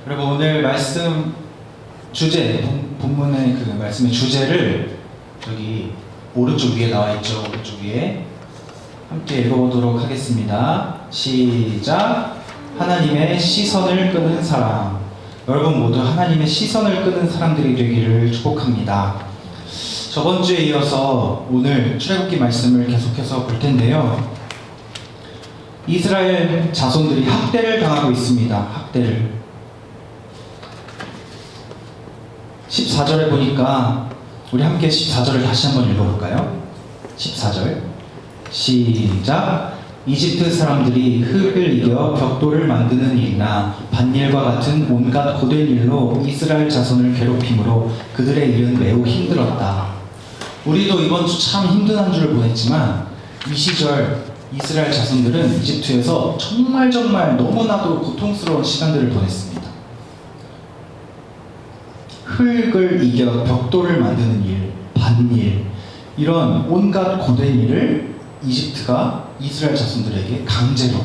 여러분 오늘 말씀 주제, 본문의 그 말씀의 주제를 여기 오른쪽 위에 나와 있죠. 오른쪽 위에 함께 읽어보도록 하겠습니다. 시작. 하나님의 시선을 끄는 사람. 여러분 모두 하나님의 시선을 끄는 사람들이 되기를 축복합니다. 저번 주에 이어서 오늘 출애굽기 말씀을 계속해서 볼 텐데요. 이스라엘 자손들이 학대를 당하고 있습니다. 학대를. 14절에 보니까 우리 함께 14절을 다시 한번 읽어볼까요? 14절 시작. 이집트 사람들이 흙을 이겨 벽돌을 만드는 일이나 밭일과 같은 온갖 고된 일로 이스라엘 자손을 괴롭힘으로 그들의 일은 매우 힘들었다. 우리도 이번 주 참 힘든 한 주를 보냈지만 이 시절 이스라엘 자손들은 이집트에서 정말 너무나도 고통스러운 시간들을 보냈습니다. 흙을 이겨 벽돌을 만드는 일, 밭일, 이런 온갖 고된 일을 이집트가 이스라엘 자손들에게 강제로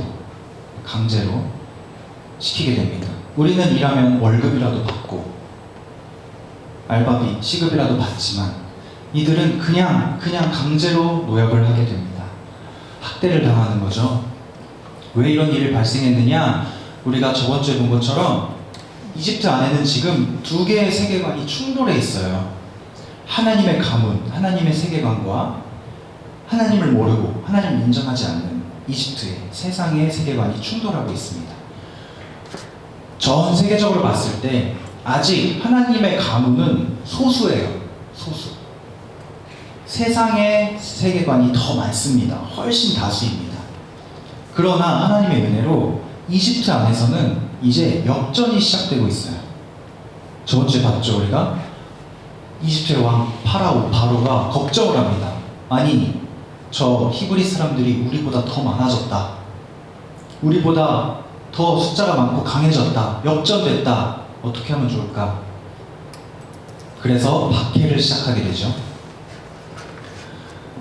시키게 됩니다. 우리는 일하면 월급이라도 받고 알바비, 시급이라도 받지만 이들은 그냥 강제로 노역을 하게 됩니다. 학대를 당하는 거죠. 왜 이런 일이 발생했느냐? 우리가 저번 주에 본 것처럼 이집트 안에는 지금 두 개의 세계관이 충돌해 있어요. 하나님의 가문, 하나님의 세계관과 하나님을 모르고 하나님을 인정하지 않는 이집트의 세상의 세계관이 충돌하고 있습니다. 전 세계적으로 봤을 때 아직 하나님의 가문은 소수예요. 소수. 세상의 세계관이 더 많습니다. 훨씬 다수입니다. 그러나 하나님의 은혜로 이집트 안에서는 이제 역전이 시작되고 있어요. 저번 주에 봤죠, 우리가? 이집트의 왕 바로가 걱정을 합니다. 아니, 저 히브리 사람들이 우리보다 더 많아졌다. 우리보다 더 숫자가 많고 강해졌다. 역전됐다. 어떻게 하면 좋을까? 그래서 박해를 시작하게 되죠.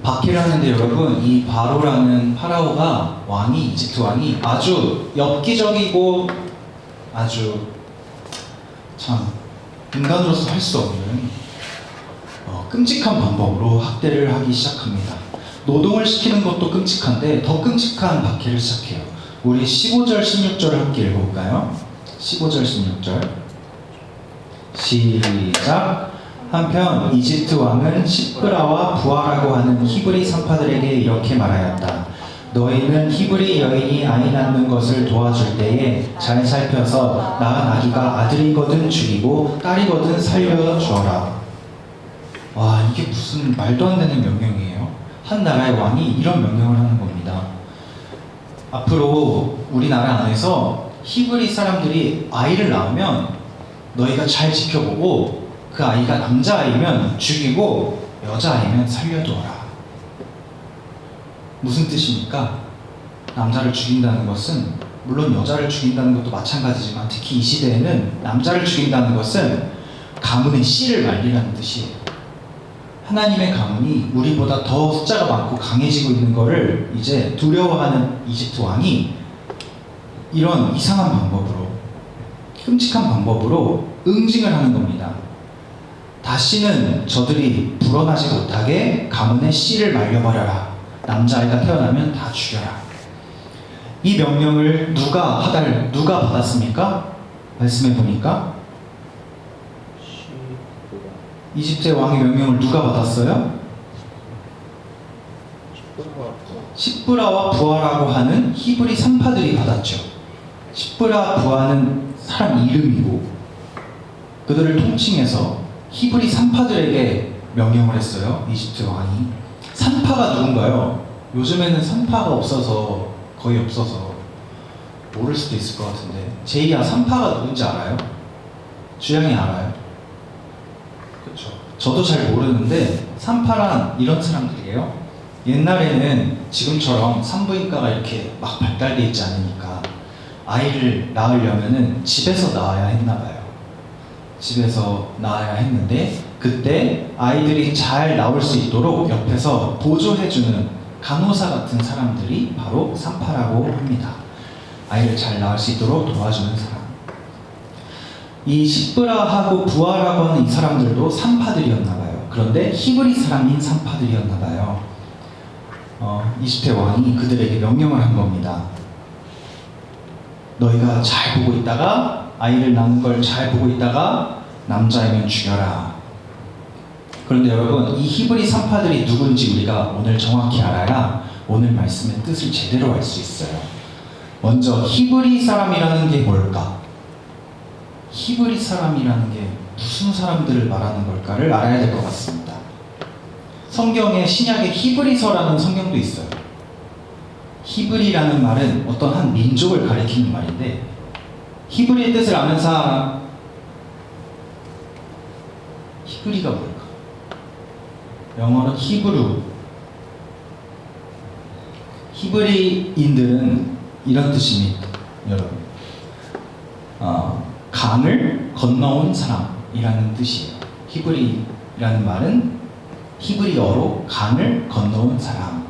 박해를 하는데 여러분, 이 바로라는 파라오가 이집트 왕이 아주 엽기적이고 아주 참 인간으로서 할 수 없는 끔찍한 방법으로 학대를 하기 시작합니다. 노동을 시키는 것도 끔찍한데 더 끔찍한 박해를 시작해요. 우리 15절, 16절을 함께 읽어볼까요? 15절, 16절 시작. 한편 이집트 왕은 시브라와 부하라고 하는 히브리 산파들에게 이렇게 말하였다. 너희는 히브리 여인이 아이 낳는 것을 도와줄 때에 잘 살펴서 낳은 아기가 아들이거든 죽이고 딸이거든 살려주어라. 와, 이게 무슨 말도 안 되는 명령이에요. 한 나라의 왕이 이런 명령을 하는 겁니다. 앞으로 우리나라 안에서 히브리 사람들이 아이를 낳으면 너희가 잘 지켜보고 그 아이가 남자아이면 죽이고 여자아이면 살려두어라. 무슨 뜻입니까? 남자를 죽인다는 것은, 물론 여자를 죽인다는 것도 마찬가지지만 특히 이 시대에는 남자를 죽인다는 것은 가문의 씨를 말리라는 뜻이에요. 하나님의 가문이 우리보다 더 숫자가 많고 강해지고 있는 것을 이제 두려워하는 이집트 왕이 이런 이상한 방법으로, 끔찍한 방법으로 응징을 하는 겁니다. 다시는 저들이 불어나지 못하게 가문의 씨를 말려버려라. 남자아이가 태어나면 다 죽여라. 이 명령을 누가 받았습니까? 말씀해 보니까 이집트의 왕의 명령을 누가 받았어요? 시브라와 부하라고 하는 히브리 산파들이 받았죠. 시브라, 부하는 사람 이름이고 그들을 통칭해서 히브리 산파들에게 명령을 했어요. 이집트 왕이. 산파가 누군가요? 요즘에는 산파가 거의 없어서 모를 수도 있을 것 같은데, 제이야, 산파가 누군지 알아요? 주영이 알아요? 그렇죠. 저도 잘 모르는데 산파란 이런 사람들이에요. 옛날에는 지금처럼 산부인과가 이렇게 막 발달되어 있지 않으니까 아이를 낳으려면은 집에서 낳아야 했나 봐요. 집에서 낳아야 했는데 그때 아이들이 잘 나올 수 있도록 옆에서 보조해주는 간호사 같은 사람들이 바로 산파라고 합니다. 아이를 잘 낳을 수 있도록 도와주는 사람. 이 시브라하고 부하라고 하는 이 사람들도 산파들이었나 봐요. 그런데 히브리 사람인 산파들이었나 봐요. 이집트 왕이 그들에게 명령을 한 겁니다. 너희가 잘 보고 있다가, 아이를 낳는 걸 잘 보고 있다가 남자이면 죽여라. 그런데 여러분, 이 히브리 산파들이 누군지 우리가 오늘 정확히 알아야 오늘 말씀의 뜻을 제대로 알 수 있어요. 먼저 히브리 사람이라는 게 뭘까? 히브리 사람이라는 게 무슨 사람들을 말하는 걸까를 알아야 될 것 같습니다. 성경에 신약에 히브리서라는 성경도 있어요. 히브리라는 말은 어떤 한 민족을 가리키는 말인데, 히브리의 뜻을 아는 사람, 히브리가 뭘까? 영어로 히브루. 히브리인들은 이런 뜻입니다, 여러분. 강을 건너온 사람이라는 뜻이에요. 히브리라는 말은 히브리어로 강을 건너온 사람.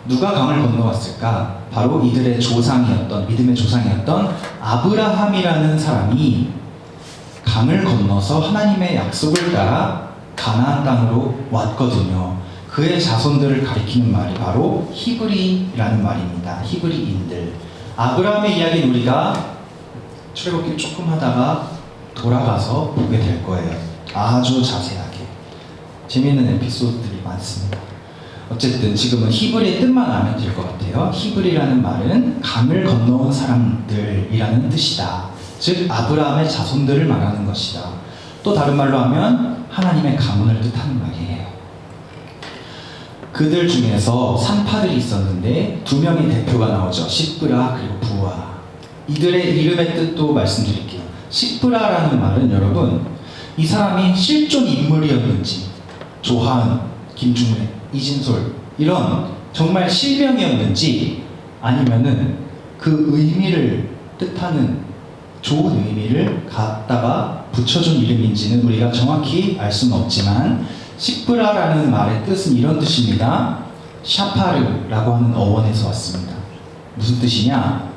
누가 강을 건너왔을까? 바로 이들의 조상이었던, 믿음의 조상이었던 아브라함이라는 사람이 강을 건너서 하나님의 약속을 따라 가나안 땅으로 왔거든요. 그의 자손들을 가리키는 말이 바로 히브리라는 말입니다. 히브리인들. 아브라함의 이야기는 우리가 출애굽기 조금 하다가 돌아가서 보게 될 거예요. 아주 자세하게. 재미있는 에피소드들이 많습니다. 어쨌든 지금은 히브리의 뜻만 알면 될 것 같아요. 히브리라는 말은 강을 건너온 사람들이라는 뜻이다. 즉 아브라함의 자손들을 말하는 것이다. 또 다른 말로 하면 하나님의 가문을 뜻하는 말이에요. 그들 중에서 산파들이 있었는데 두 명의 대표가 나오죠. 시브라 그리고 부하. 이들의 이름의 뜻도 말씀드릴게요. 시브라라는 말은 여러분, 이 사람이 실존 인물이었는지, 조하은, 김중래, 이진솔 이런 정말 실명이었는지, 아니면은 그 의미를 뜻하는 좋은 의미를 갖다가 붙여준 이름인지는 우리가 정확히 알 수는 없지만, 시브라라는 말의 뜻은 이런 뜻입니다. 샤파르라고 하는 어원에서 왔습니다. 무슨 뜻이냐?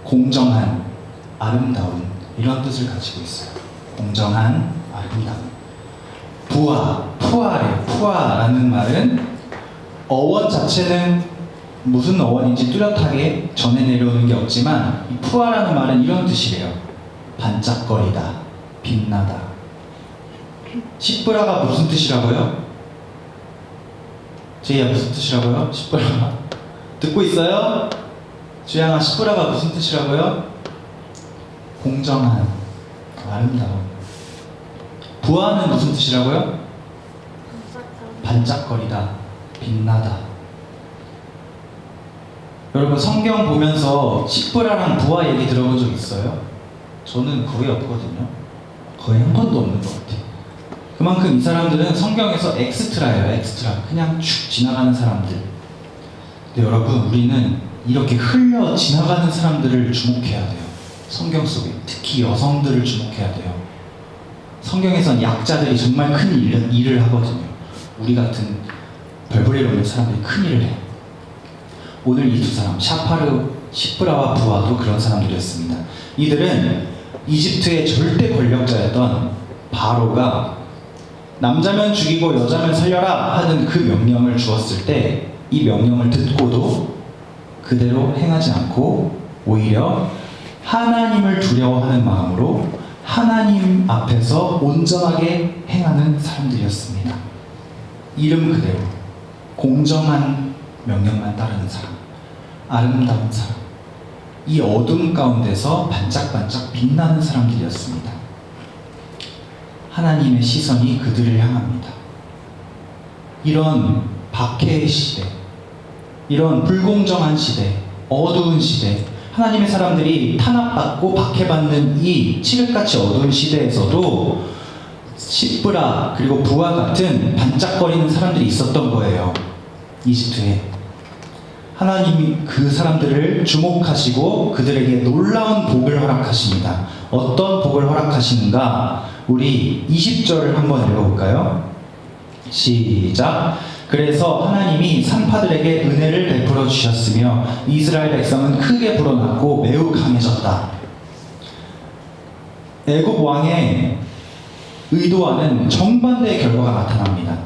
공정한, 아름다운, 이런 뜻을 가지고 있어요. 공정한, 아름다운. 부하, 푸아래, 푸아라는 말은 어원 자체는 무슨 어원인지 뚜렷하게 전해 내려오는 게 없지만, 이 푸아라는 말은 이런 뜻이래요. 반짝거리다, 빛나다. 시브라가 무슨 뜻이라고요? 제이야, 무슨 뜻이라고요? 시브라가 듣고 있어요? 주양아, 시브라가 무슨 뜻이라고요? 공정한, 아름다운. 부하는 무슨 뜻이라고요? 반짝거리다, 빛나다. 여러분, 성경 보면서 시브라랑 부하 얘기 들어본 적 있어요? 저는 거의 없거든요. 거의 한 번도 없는 것 같아요. 그만큼 이 사람들은 성경에서 엑스트라예요. 엑스트라. 그냥 쭉 지나가는 사람들. 근데 여러분, 우리는 이렇게 흘러 지나가는 사람들을 주목해야 돼요. 성경 속에. 특히 여성들을 주목해야 돼요. 성경에선 약자들이 정말 큰 일을 하거든요. 우리 같은 별볼일 없는 사람들이 큰 일을 해요. 오늘 이 두 사람, 샤파르, 시브라와 부하도 그런 사람들이었습니다. 이들은 이집트의 절대 권력자였던 바로가 남자면 죽이고 여자면 살려라 하는 그 명령을 주었을 때, 이 명령을 듣고도 그대로 행하지 않고 오히려 하나님을 두려워하는 마음으로 하나님 앞에서 온전하게 행하는 사람들이었습니다. 이름 그대로 공정한 명령만 따르는 사람, 아름다운 사람, 이 어둠 가운데서 반짝반짝 빛나는 사람들이었습니다. 하나님의 시선이 그들을 향합니다. 이런 박해의 시대, 이런 불공정한 시대, 어두운 시대, 하나님의 사람들이 탄압받고 박해받는 이 칠흑같이 어두운 시대에서도 시브라 그리고 부하 같은 반짝거리는 사람들이 있었던 거예요. 이집트에. 하나님이 그 사람들을 주목하시고 그들에게 놀라운 복을 허락하십니다. 어떤 복을 허락하시는가? 우리 20절을 한번 읽어볼까요? 시작. 그래서 하나님이 산파들에게 은혜를 베풀어 주셨으며 이스라엘 백성은 크게 불어났고 매우 강해졌다. 애굽 왕의 의도와는 정반대의 결과가 나타납니다.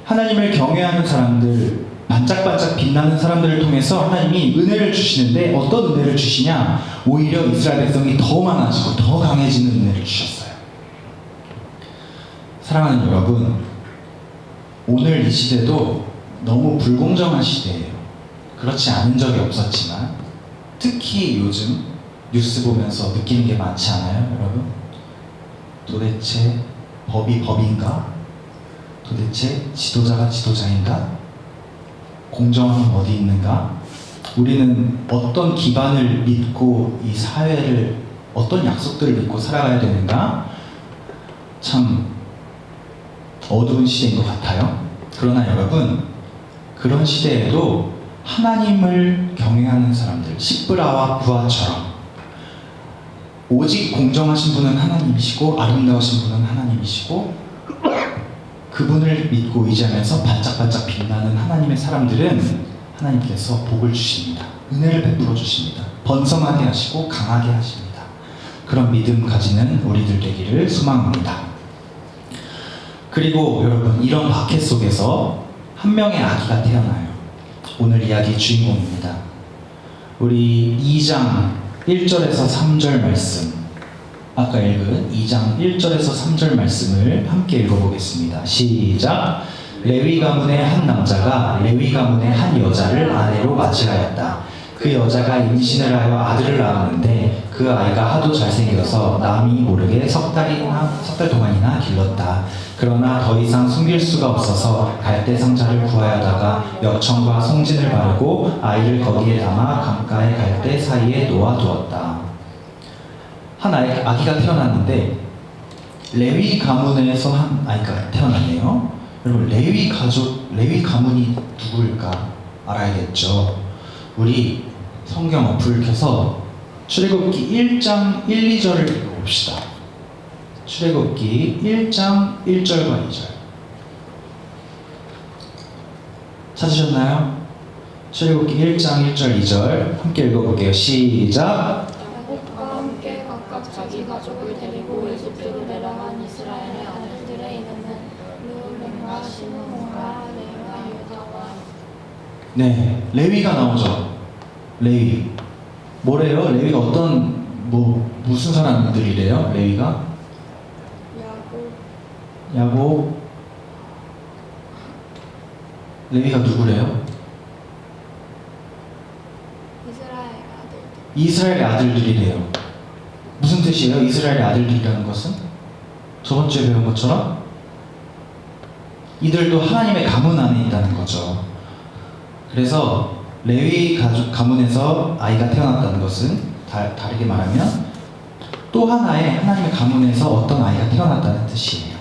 하나님을 경외하는 사람들, 반짝반짝 빛나는 사람들을 통해서 하나님이 은혜를 주시는데 어떤 은혜를 주시냐? 오히려 이스라엘 백성이 더 많아지고 더 강해지는 은혜를 주셨어요. 사랑하는 여러분, 오늘 이 시대도 너무 불공정한 시대예요. 그렇지 않은 적이 없었지만 특히 요즘 뉴스 보면서 느끼는 게 많지 않아요, 여러분? 도대체 법이 법인가? 도대체 지도자가 지도자인가? 공정함은 어디 있는가? 우리는 어떤 기반을 믿고 이 사회를, 어떤 약속들을 믿고 살아가야 되는가? 참 어두운 시대인 것 같아요. 그러나 여러분, 그런 시대에도 하나님을 경외하는 사람들, 십브라와 부하처럼 오직 공정하신 분은 하나님이시고 아름다우신 분은 하나님이시고 그분을 믿고 의지하면서 반짝반짝 빛나는 하나님의 사람들은 하나님께서 복을 주십니다. 은혜를 베풀어 주십니다. 번성하게 하시고 강하게 하십니다. 그런 믿음 가지는 우리들 되기를 소망합니다. 그리고 여러분, 이런 박해 속에서 한 명의 아기가 태어나요. 오늘 이야기 주인공입니다. 우리 2장 1절에서 3절 말씀, 아까 읽은 2장 1절에서 3절 말씀을 함께 읽어보겠습니다. 시작! 레위 가문의 한 남자가 레위 가문의 한 여자를 아내로 맞이하였다. 그 여자가 임신을 하여 아들을 낳았는데 그 아이가 하도 잘생겨서 남이 모르게 석 달 동안이나 길렀다. 그러나 더 이상 숨길 수가 없어서 갈대 상자를 구하여다가 역청과 송진을 바르고 아이를 거기에 담아 강가의 갈대 사이에 놓아두었다. 한 아기가 태어났는데 레위 가문에서 한 아이가 태어났네요. 여러분, 레위 가문이 누구일까 알아야겠죠. 우리 성경 어플 켜서 출애굽기 1장 1, 2절을 읽어봅시다. 출애굽기 1장 1절과 2절 찾으셨나요? 출애굽기 1장 1절 2절 함께 읽어볼게요. 시작! 야곱과 함께 각각 자기 가족을 데리고 에집트로 내려간 이스라엘의 아들들의 이름은 르우벤과 시므온과 레위와 유다와 네, 레위가 나오죠. 레위 뭐래요? 레위가 무슨 사람들이래요? 레위가 야곱 레위가 누구래요? 이스라엘의 아들들이래요. 무슨 뜻이에요? 이스라엘의 아들들이라는 것은? 저번 주에 배운 것처럼 이들도 하나님의 가문 안에 있다는 거죠. 그래서 레위 가문에서 아이가 태어났다는 것은 다르게 말하면 또 하나의 하나님의 가문에서 어떤 아이가 태어났다는 뜻이에요.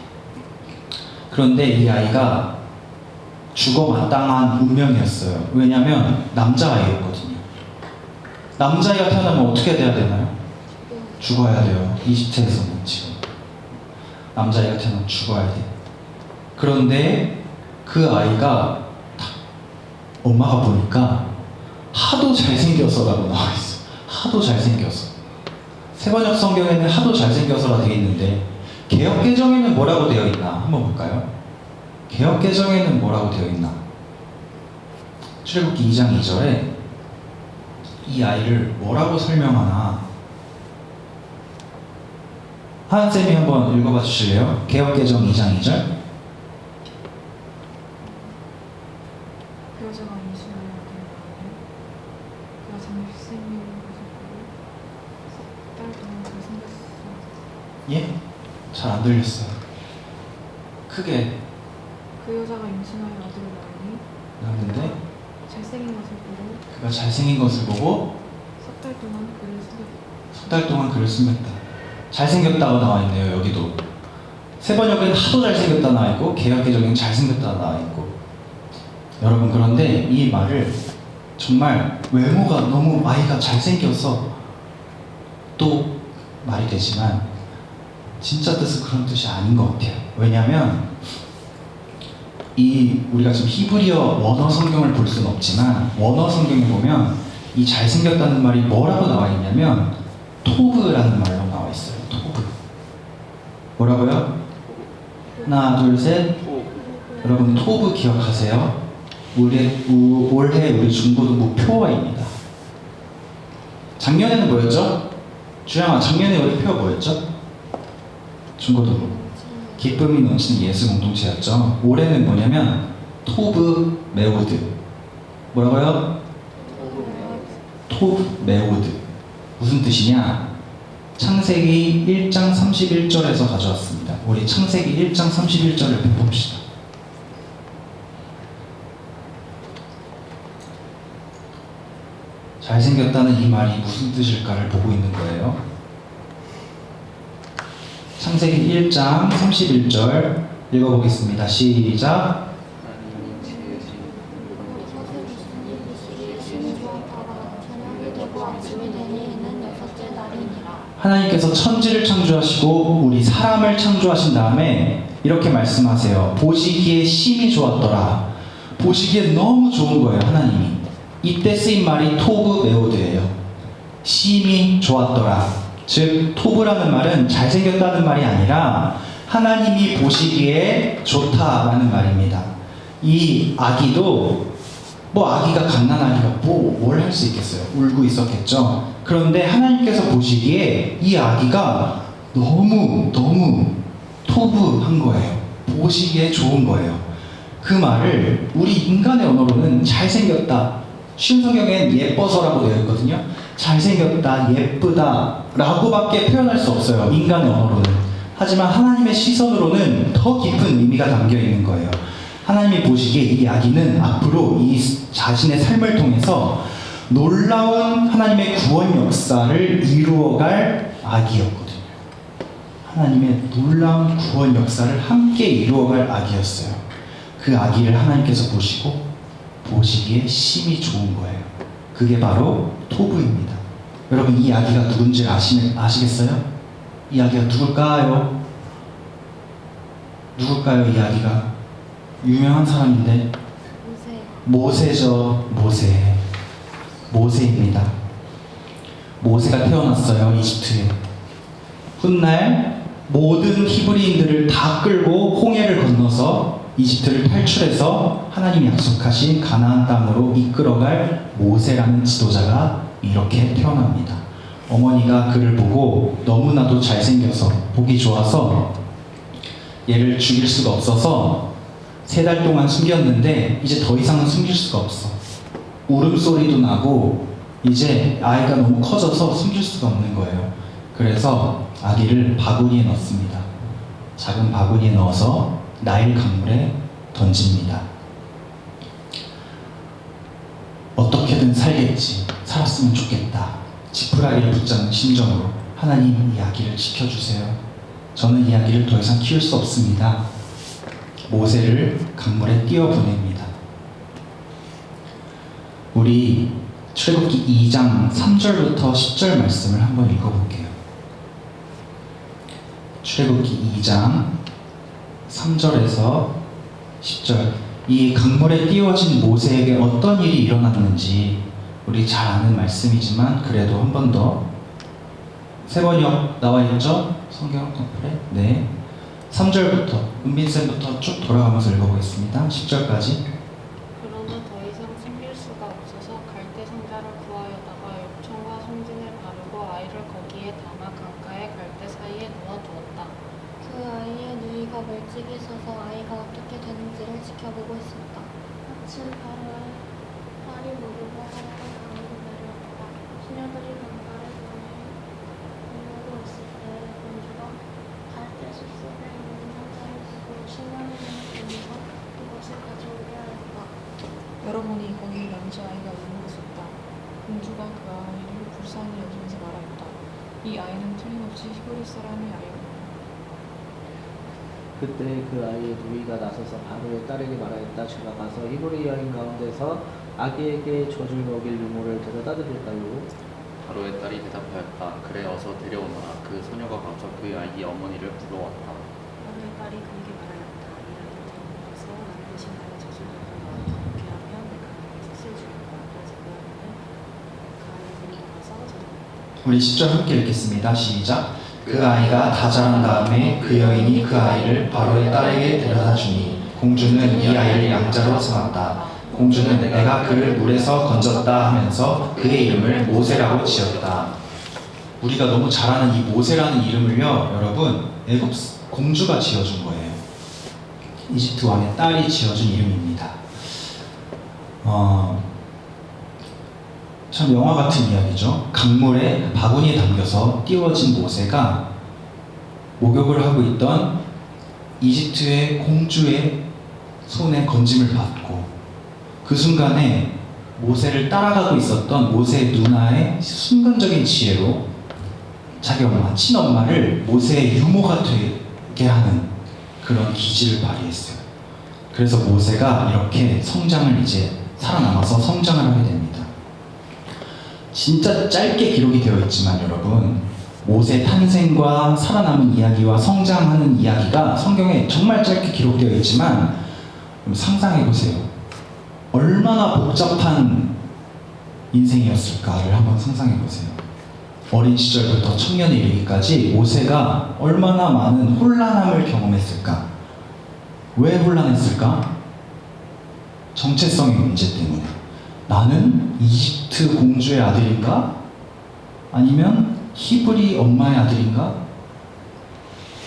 그런데 이 아이가 죽어 마땅한 운명이었어요. 왜냐하면 남자아이였거든요. 남자아이가 태어나면 어떻게 돼야 되나요? 죽어야 돼요. 이집트에서는 지금 남자아이가 태어나면 죽어야 돼. 그런데 그 아이가 엄마가 보니까 하도 잘생겨서라고 나와 있어. 하도 잘생겨서. 세번역 성경에는 하도 잘생겨서라 되어 있는데 개역개정에는 뭐라고 되어 있나 한번 볼까요? 개역개정에는 뭐라고 되어 있나? 출애굽기 2장 2절에 이 아이를 뭐라고 설명하나? 하은쌤이 한번 읽어봐 주실래요? 개역개정 2장 2절. 그 여자가 임신을 하게 그가 잘생긴 석달 동안 잘생겼어. 예? 잘 안 들렸어요. 크게. 그 여자가 임신하여 아들을 낳았는데 나왔는데 잘생긴 것을 보고 그가 잘생긴 것을 보고 석 달 동안 그를 숨겼다. 석 달 동안 그를 숨겼다. 잘생겼다고 나와 있네요. 여기도 세번역에는 하도 잘생겼다 나와 있고 개역개정에는 잘생겼다 나와 있고. 여러분, 그런데 이 말을 정말 외모가 너무 아이가 잘생겨서 또 말이 되지만 진짜 뜻은 그런 뜻이 아닌 것 같아요. 왜냐하면 우리가 지금 히브리어 원어 성경을 볼 수는 없지만 원어 성경에 보면 이 잘생겼다는 말이 뭐라고 나와 있냐면 토브라는 말로 나와 있어요. 토브. 뭐라고요? 하나, 둘, 셋. 여러분 토브 기억하세요? 올해 우리 중고등부 표어입니다. 작년에는 뭐였죠? 주영아, 작년에 우리 표어 뭐였죠? 중고등부 기쁨이 넘치는 예수 공동체였죠. 올해는 뭐냐면 토브 메오드. 뭐라고요? 토브 메오드. 무슨 뜻이냐? 창세기 1장 31절에서 가져왔습니다. 우리 창세기 1장 31절을 봅시다. 잘생겼다는 이 말이 무슨 뜻일까를 보고 있는 거예요. 창세기 1장 31절 읽어보겠습니다. 시작. 하나님께서 천지를 창조하시고 우리 사람을 창조하신 다음에 이렇게 말씀하세요. 보시기에 심히 좋았더라. 보시기에 너무 좋은 거예요, 하나님이. 이때 쓰인 말이 토브 메오드예요. 심히 좋았더라. 즉 토브라는 말은 잘생겼다는 말이 아니라 하나님이 보시기에 좋다라는 말입니다. 이 아기도 아기가 갓난아기가 뭘 할 수 있겠어요? 울고 있었겠죠. 그런데 하나님께서 보시기에 이 아기가 너무 토브한 거예요. 보시기에 좋은 거예요. 그 말을 우리 인간의 언어로는 잘생겼다, 쉬운 성경엔 예뻐서라고 되어 있거든요. 잘생겼다, 예쁘다 라고밖에 표현할 수 없어요, 인간의 언어로는. 하지만 하나님의 시선으로는 더 깊은 의미가 담겨 있는 거예요. 하나님이 보시기에 이 아기는 앞으로 이 자신의 삶을 통해서 놀라운 하나님의 구원 역사를 이루어갈 아기였거든요. 하나님의 놀라운 구원 역사를 함께 이루어갈 아기였어요. 그 아기를 하나님께서 보시기에 심히 좋은 거예요. 그게 바로 토브입니다. 여러분, 이 아기가 누군지 아시겠어요? 이 아기가 누굴까요? 누굴까요, 이 아기가? 유명한 사람인데 모세죠. 모세입니다. 모세가 태어났어요, 이집트에. 훗날 모든 히브리인들을 다 끌고 홍해를 건너서 이집트를 탈출해서 하나님이 약속하신 가나안 땅으로 이끌어갈 모세라는 지도자가 이렇게 태어납니다. 어머니가 그를 보고 너무나도 잘생겨서 보기 좋아서 얘를 죽일 수가 없어서 3달 동안 숨겼는데 이제 더 이상은 숨길 수가 없어. 울음소리도 나고 이제 아이가 너무 커져서 숨길 수가 없는 거예요. 그래서 아기를 바구니에 넣습니다. 작은 바구니에 넣어서 나일 강물에 던집니다. 어떻게든 살겠지, 살았으면 좋겠다, 지푸라기를 붙잡는 심정으로 하나님, 이 아기를 지켜주세요. 저는 이 아기를 더 이상 키울 수 없습니다. 모세를 강물에 띄워보냅니다. 우리 출애굽기 2장 3절부터 10절 말씀을 한번 읽어볼게요. 출애굽기 2장 3절에서 10절. 이 강물에 띄워진 모세에게 어떤 일이 일어났는지 우리 잘 아는 말씀이지만 그래도 한 번 더. 세 번역 나와 있죠? 성경 커플에. 네. 3절부터 은빈쌤부터 쭉 돌아가면서 읽어보겠습니다. 10절까지. 그러나 더 이상 숨길 수가 없어서 갈대 상자를 구하여다가 엽청과 송진을 바르고 아이를 거기에 담아 강가의 갈대 사이에 놓아두었다. 그 아이의 누이가 멀찍이 서서 아이가 어떻게 되는지를 지켜보고 있었다. 마침 발이 무르고 하루가 강으로 내려왔다. 소녀들이 강가를 건너고 있을 때 공주가 갈대 숲속에 있는 상자를 보고 신랑을 보면서 그것을 가져오게 하였다. 여러분이 거기 남자아이가 우는 것이었다. 공주가 그 아이를 불쌍히 여기면서 말하였다. 이 아이는 틀림없이 히브리 사람의 아이구나. 그때 그 아이의 누이가 나서서 바로의 딸에게 말하였다. 제가 가서 히브리 여인 가운데서 아기에게 젖을 먹일 유모를 데려다 드릴까요? 바로의 딸이 대답하였다. 그래, 어서 데려오너라. 그 소녀가 가서 그 아이 어머니를 불러왔다. 바로의 딸이 그에게 말하였다. 이 아이를 데려오서 나를 대신 나의 젖을 먹여 그렇게 하면 내가 그에게 젖을 주겠다. 그래서 그 아이는 그 아이를 데리고 가서 젖을 먹였다. 우리 10절 함께 읽겠습니다. 시작. 그 아이가 다 자란 다음에 그 여인이 그 아이를 바로의 딸에게 데려다 주니 공주는 이 아이를 양자로 삼았다. 공주는 내가 그를 물에서 건졌다 하면서 그의 이름을 모세라고 지었다. 우리가 너무 잘 아는 이 모세라는 이름을요, 여러분, 애굽 공주가 지어준 거예요. 이집트 왕의 딸이 지어준 이름입니다. 참 영화 같은 이야기죠. 강물에 바구니에 담겨서 띄워진 모세가 목욕을 하고 있던 이집트의 공주의 손에 건짐을 받고 그 순간에 모세를 따라가고 있었던 모세의 누나의 순간적인 지혜로 자기 엄마, 친엄마를 모세의 유모가 되게 하는 그런 기질을 발휘했어요. 그래서 모세가 이렇게 성장을 이제 살아남아서 성장을 하게 됩니다. 진짜 짧게 기록이 되어 있지만 여러분, 모세 탄생과 살아남은 이야기와 성장하는 이야기가 성경에 정말 짧게 기록되어 있지만 상상해 보세요. 얼마나 복잡한 인생이었을까를 한번 상상해 보세요. 어린 시절부터 청년에 이르기까지 모세가 얼마나 많은 혼란함을 경험했을까? 왜 혼란했을까? 정체성의 문제 때문에. 나는 이집트 공주의 아들인가? 아니면 히브리 엄마의 아들인가?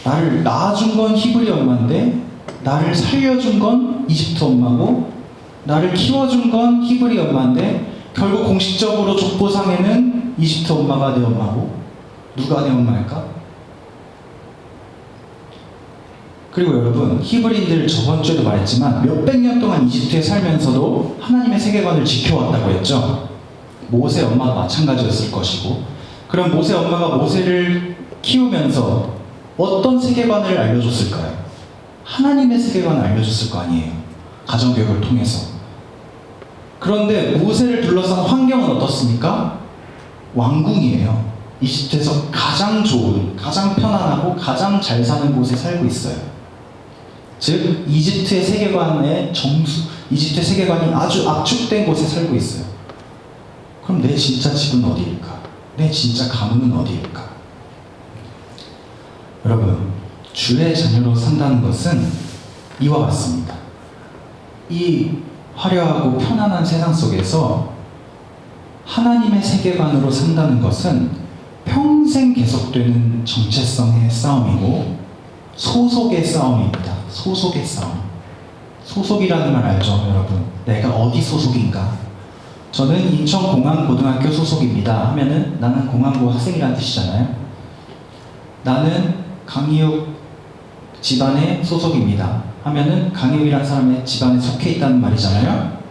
나를 낳아준 건 히브리 엄마인데 나를 살려준 건 이집트 엄마고 나를 키워준 건 히브리 엄마인데 결국 공식적으로 족보상에는 이집트 엄마가 내 엄마고 누가 내 엄마일까? 그리고 여러분, 히브리인들 저번 주에도 말했지만 몇백 년 동안 이집트에 살면서도 하나님의 세계관을 지켜왔다고 했죠. 모세 엄마가 마찬가지였을 것이고, 그럼 모세 엄마가 모세를 키우면서 어떤 세계관을 알려줬을까요? 하나님의 세계관을 알려줬을 거 아니에요. 가정교육을 통해서. 그런데 모세를 둘러싼 환경은 어떻습니까? 왕궁이에요. 이집트에서 가장 좋은, 가장 편안하고 가장 잘 사는 곳에 살고 있어요. 즉 이집트의 세계관의 이집트의 세계관이 아주 압축된 곳에 살고 있어요. 그럼 내 진짜 집은 어디일까? 내 진짜 가문은 어디일까? 여러분, 주의 자녀로 산다는 것은 이와 같습니다. 이 화려하고 편안한 세상 속에서 하나님의 세계관으로 산다는 것은 평생 계속되는 정체성의 싸움이고 소속의 싸움입니다. 소속의 싸움. 소속이라는 말 알죠, 여러분? 내가 어디 소속인가? 저는 인천공항고등학교 소속입니다 하면은 나는 공항고 학생이라는 뜻이잖아요. 나는 강희욱 집안의 소속입니다 하면은 강희욱이라는 사람의 집안에 속해 있다는 말이잖아요.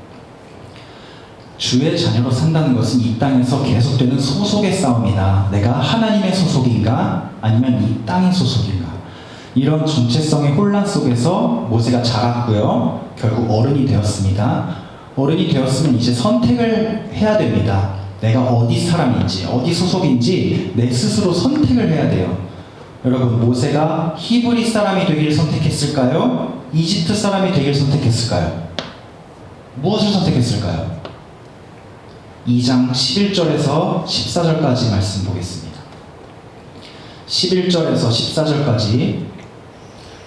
주의 자녀로 산다는 것은 이 땅에서 계속되는 소속의 싸움이다. 내가 하나님의 소속인가? 아니면 이 땅의 소속인가? 이런 정체성의 혼란 속에서 모세가 자랐고요. 결국 어른이 되었습니다. 어른이 되었으면 이제 선택을 해야 됩니다. 내가 어디 사람인지, 어디 소속인지 내 스스로 선택을 해야 돼요. 여러분, 모세가 히브리 사람이 되기를 선택했을까요? 이집트 사람이 되기를 선택했을까요? 무엇을 선택했을까요? 2장 11절에서 14절까지 말씀 보겠습니다. 11절에서 14절까지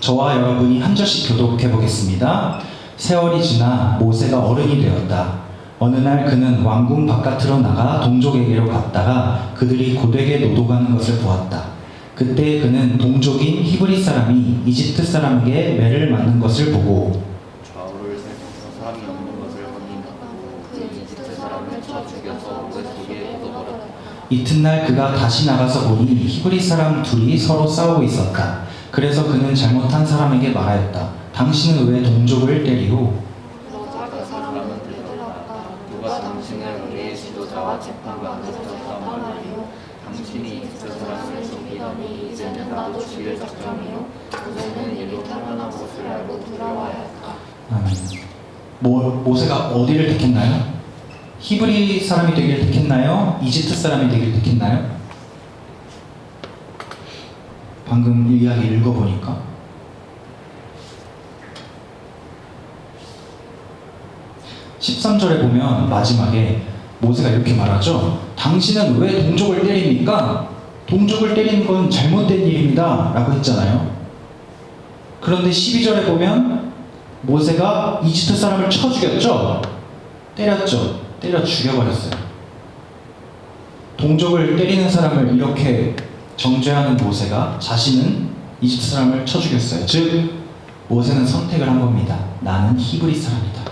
저와 여러분이 한 절씩 교독해 보겠습니다. 세월이 지나 모세가 어른이 되었다. 어느 날 그는 왕궁 바깥으로 나가 동족에게로 갔다가 그들이 고되게 노동하는 것을 보았다. 그때 그는 동족인 히브리 사람이 이집트 사람에게 매를 맞는 것을 보고 좌우를 살펴서 사람이 없는 것을 확인하고 그 이집트 사람을 쳐 죽여서 그 속에 묻어버렸다. 이튿날 그가 다시 나가서 보니 히브리 사람 둘이 서로 싸우고 있었다. 그래서 그는 잘못한 사람에게 말하였다. 당신은 왜 동족을 때리고 그러자 그 사람은 대답하였다. 누가 당신을 우리의 지도자와 재판관으로 줬단 말이요. 당신이 이집트 사람을 죽이더니 이제는 나도 죽일 작정이요. 모세는 이리 타락한 것을 알고 돌아와야 했다. 모세가 어디를 택했나요? 히브리 사람이 되기를 택했나요? 이집트 사람이 되기를 택했나요? 방금 이야기 읽어보니까 13절에 보면 마지막에 모세가 이렇게 말하죠. 당신은 왜 동족을 때립니까? 동족을 때리는 건 잘못된 일입니다 라고 했잖아요. 그런데 12절에 보면 모세가 이집트 사람을 쳐 죽였죠? 때렸죠? 때려 죽여버렸어요. 동족을 때리는 사람을 이렇게 정죄하는 모세가 자신은 이집트 사람을 쳐 죽였어요. 즉 모세는 선택을 한 겁니다. 나는 히브리 사람이다.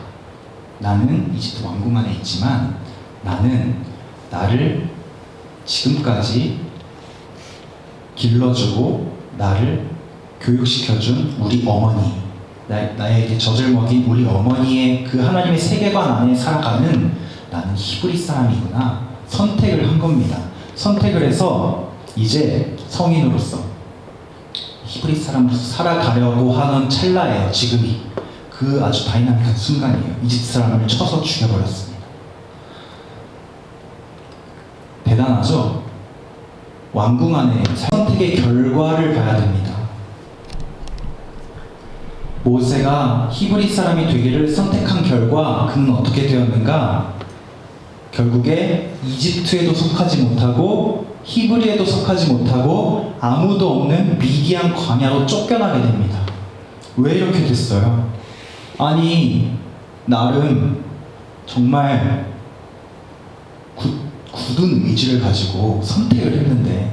나는 이집트 왕궁 안에 있지만 나는 나를 지금까지 길러주고 나를 교육시켜준 우리 어머니, 나에게 젖을 먹인 우리 어머니의 그 하나님의 세계관 안에 살아가는 나는 히브리 사람이구나 선택을 한 겁니다. 선택을 해서 이제 성인으로서 히브리 사람으로서 살아가려고 하는 찰나예요. 지금이 그 아주 다이나믹한 순간이에요. 이집트 사람을 쳐서 죽여버렸습니다. 대단하죠? 왕궁 안에 선택의 결과를 봐야 됩니다. 모세가 히브리 사람이 되기를 선택한 결과 그는 어떻게 되었는가? 결국에 이집트에도 속하지 못하고 히브리에도 속하지 못하고 아무도 없는 미디안 광야로 쫓겨나게 됩니다. 왜 이렇게 됐어요? 아니 나름 정말 굳은 의지를 가지고 선택을 했는데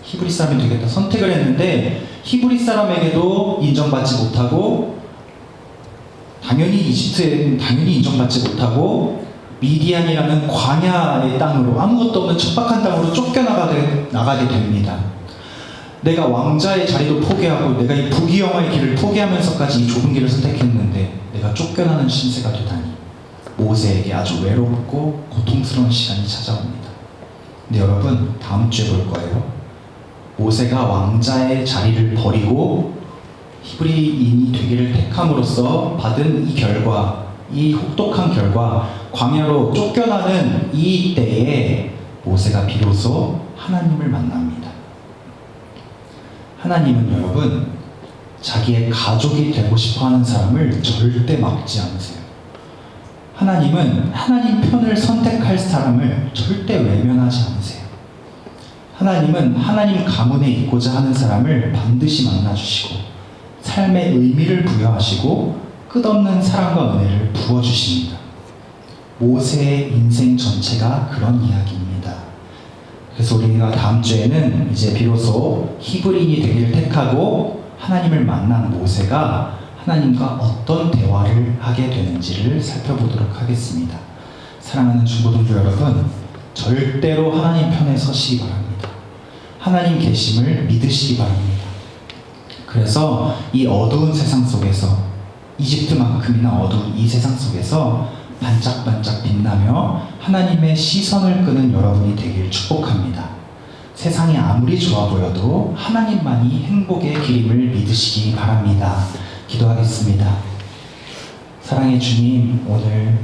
히브리 사람이 되겠다 선택을 했는데 히브리 사람에게도 인정받지 못하고 당연히 이집트에는 당연히 인정받지 못하고 미디안이라는 광야의 땅으로 아무것도 없는 척박한 땅으로 쫓겨나가게 됩니다. 내가 왕자의 자리도 포기하고 내가 이 부귀영화의 길을 포기하면서까지 이 좁은 길을 선택했는데 내가 쫓겨나는 신세가 되다니 모세에게 아주 외롭고 고통스러운 시간이 찾아옵니다. 근데 여러분 다음 주에 볼 거예요. 모세가 왕자의 자리를 버리고 히브리인이 되기를 택함으로써 받은 이 결과, 이 혹독한 결과, 광야로 쫓겨나는 이 때에 모세가 비로소 하나님을 만납니다. 하나님은 여러분 자기의 가족이 되고 싶어하는 사람을 절대 막지 않으세요. 하나님은 하나님 편을 선택할 사람을 절대 외면하지 않으세요. 하나님은 하나님 가문에 있고자 하는 사람을 반드시 만나주시고 삶의 의미를 부여하시고 끝없는 사랑과 은혜를 부어주십니다. 모세의 인생 전체가 그런 이야기입니다. 그래서 우리가 다음 주에는 이제 비로소 히브리인이 되기를 택하고 하나님을 만난 모세가 하나님과 어떤 대화를 하게 되는지를 살펴보도록 하겠습니다. 사랑하는 중고등부 여러분, 절대로 하나님 편에 서시기 바랍니다. 하나님 계심을 믿으시기 바랍니다. 그래서 이 어두운 세상 속에서 이집트만큼이나 어두운 이 세상 속에서 반짝반짝 빛나며 하나님의 시선을 끄는 여러분이 되길 축복합니다. 세상이 아무리 좋아 보여도 하나님만이 행복의 길임을 믿으시기 바랍니다. 기도하겠습니다. 사랑의 주님, 오늘